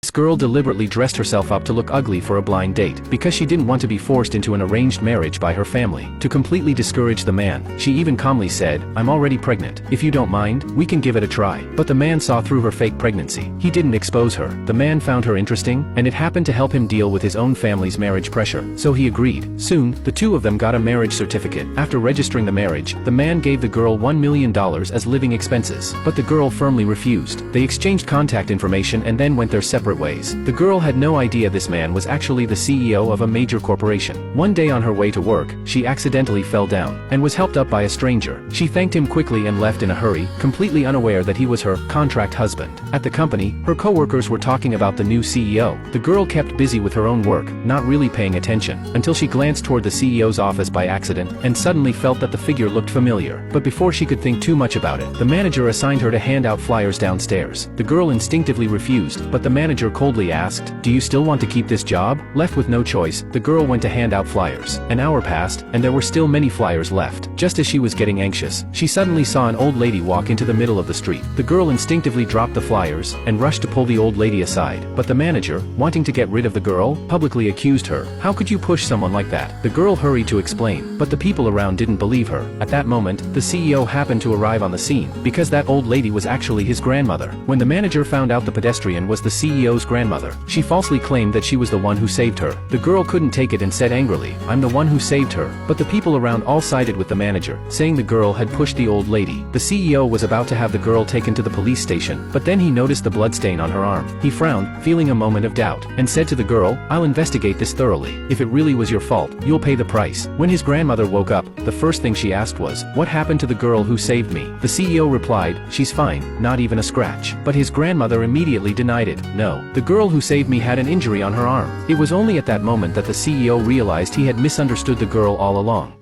This girl deliberately dressed herself up to look ugly for a blind date, because she didn't want to be forced into an arranged marriage by her family. To completely discourage the man, she even calmly said, "I'm already pregnant. If you don't mind, we can give it a try." But the man saw through her fake pregnancy. He didn't expose her. The man found her interesting, and it happened to help him deal with his own family's marriage pressure. So he agreed. Soon, the two of them got a marriage certificate. After registering the marriage, the man gave the girl $1 million as living expenses. But the girl firmly refused. They exchanged contact information and then went their separate ways. The girl had no idea this man was actually the CEO of a major corporation. One day on her way to work, she accidentally fell down, and was helped up by a stranger. She thanked him quickly and left in a hurry, completely unaware that he was her contract husband. At the company, her co-workers were talking about the new CEO. The girl kept busy with her own work, not really paying attention, until she glanced toward the CEO's office by accident, and suddenly felt that the figure looked familiar. But before she could think too much about it, the manager assigned her to hand out flyers downstairs. The girl instinctively refused, but the manager coldly asked, "Do you still want to keep this job?" Left with no choice, the girl went to hand out flyers. An hour passed, and there were still many flyers left. Just as she was getting anxious, she suddenly saw an old lady walk into the middle of the street. The girl instinctively dropped the flyers, and rushed to pull the old lady aside. But the manager, wanting to get rid of the girl, publicly accused her. "How could you push someone like that?" The girl hurried to explain, but the people around didn't believe her. At that moment, the CEO happened to arrive on the scene, because that old lady was actually his grandmother. When the manager found out the pedestrian was the CEO's grandmother, she falsely claimed that she was the one who saved her. The girl couldn't take it and said angrily, "I'm the one who saved her." But the people around all sided with the manager, saying the girl had pushed the old lady. The CEO was about to have the girl taken to the police station, but then he noticed the bloodstain on her arm. He frowned, feeling a moment of doubt, and said to the girl, "I'll investigate this thoroughly. If it really was your fault, you'll pay the price." When his grandmother woke up, the first thing she asked was, "What happened to the girl who saved me?" The CEO replied, "She's fine, not even a scratch." But his grandmother immediately denied it. "No, the girl who saved me had an injury on her arm." It was only at that moment that the CEO realized he had misunderstood the girl all along.